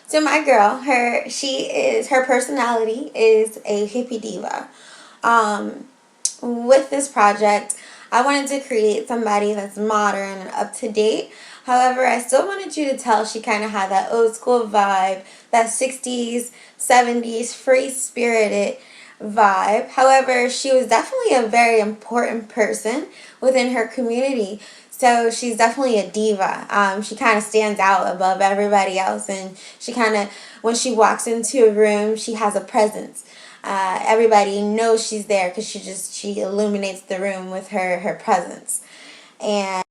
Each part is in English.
So my girl, her personality is a hippie diva. Um, with this project, I wanted to create somebody that's modern and up to date. However, I still wanted you to tell she kind of had that old school vibe, that 60s, 70s, free spirited vibe. However, she was definitely a very important person within her community. So she's definitely a diva. She kind of stands out above everybody else, and she kind of, when she walks into a room, she has a presence. Everybody knows she's there because she illuminates the room with her presence. And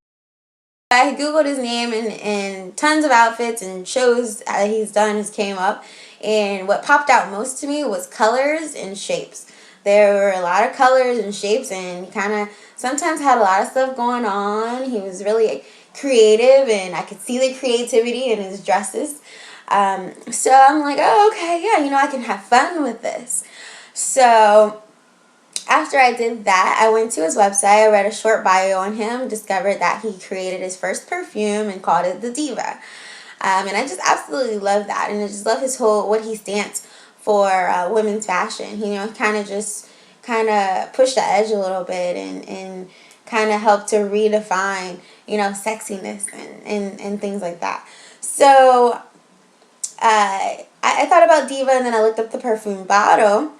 I googled his name, and tons of outfits and shows that he's done has came up, and what popped out most to me was colors and shapes. There were a lot of colors and shapes, and he kind of sometimes had a lot of stuff going on. He was really creative, and I could see the creativity in his dresses. So I'm like, oh, okay, yeah, I can have fun with this. So after I did that, I went to his website, I read a short bio on him, discovered that he created his first perfume and called it the Diva. And I just absolutely love that, and I just love his whole, what he stands for, women's fashion. Kind of pushed the edge a little bit, and kind of helped to redefine, sexiness and things like that. So I thought about Diva, and then I looked up the perfume bottle.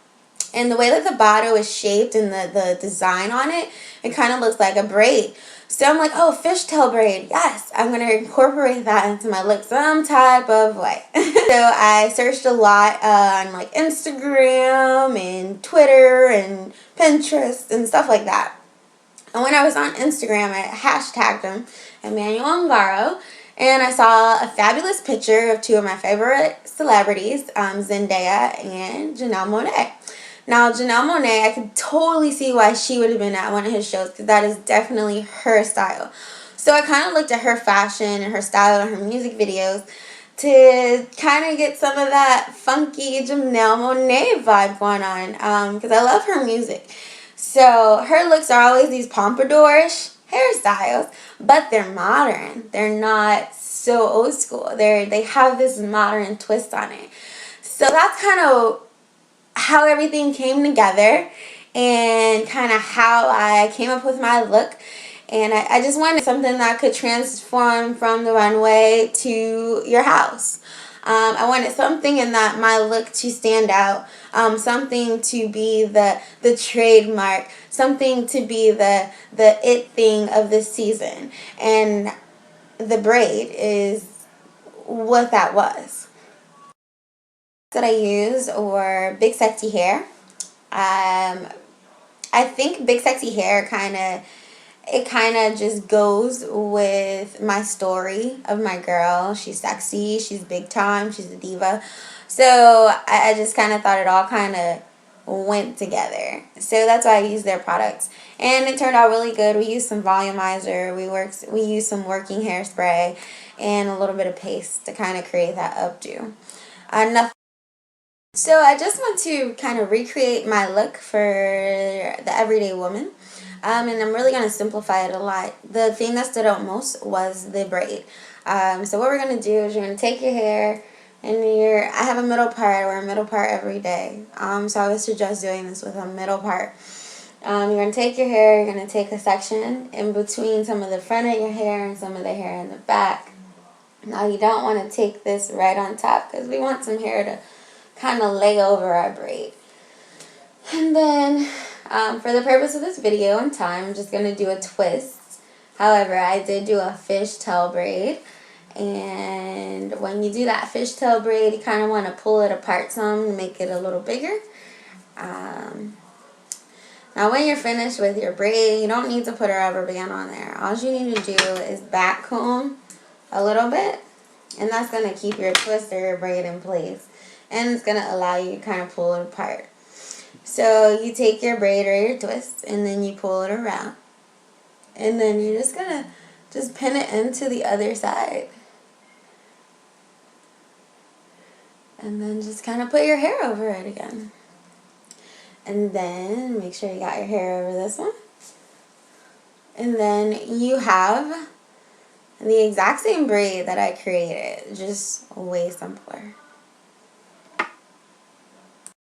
And the way that the bottle is shaped and the design on it, it kind of looks like a braid. So I'm like, oh, fishtail braid. Yes, I'm going to incorporate that into my look some type of way. So I searched a lot on like Instagram and Twitter and Pinterest and stuff like that. And when I was on Instagram, I hashtagged him, Emanuel Ungaro, and I saw a fabulous picture of two of my favorite celebrities, Zendaya and Janelle Monáe. Now, Janelle Monáe, I could totally see why she would have been at one of his shows, because that is definitely her style. So I kind of looked at her fashion and her style and her music videos to kind of get some of that funky Janelle Monáe vibe going on, because I love her music. So her looks are always these pompadourish hairstyles, but they're modern. They're not so old school. They have this modern twist on it. So that's kind of how everything came together, and kind of how I came up with my look. And I just wanted something that could transform from the runway to your house. I wanted something in that my look to stand out, something to be the trademark, something to be the it thing of this season. And the braid is what that was. That I used were Big Sexy Hair. I think Big Sexy Hair kind of just goes with my story of my girl. She's sexy, she's big time, she's a diva. So I just kind of thought it all kind of went together. So that's why I used their products, and it turned out really good. We used some volumizer, we used some working hairspray, and a little bit of paste to kind of create that updo. Nothing. So I just want to kind of recreate my look for the everyday woman. And I'm really going to simplify it a lot. The thing that stood out most was the braid. So what we're going to do is you're going to take your hair, and I have a middle part. I wear a middle part every day. So I would suggest doing this with a middle part. You're going to take your hair, you're going to take a section in between some of the front of your hair and some of the hair in the back. Now you don't want to take this right on top, because we want some hair to kind of lay over our braid. And then for the purpose of this video and time, I'm just going to do a twist. However, I did do a fishtail braid, and when you do that fishtail braid, you kind of want to pull it apart some to make it a little bigger. Now when you're finished with your braid, you don't need to put a rubber band on there. All you need to do is back comb a little bit, and that's going to keep your twist or your braid in place. And it's going to allow you to kind of pull it apart. So you take your braid or your twist, and then you pull it around. And then you're just going to just pin it into the other side. And then just kind of put your hair over it again. And then make sure you got your hair over this one. And then you have the exact same braid that I created, just way simpler.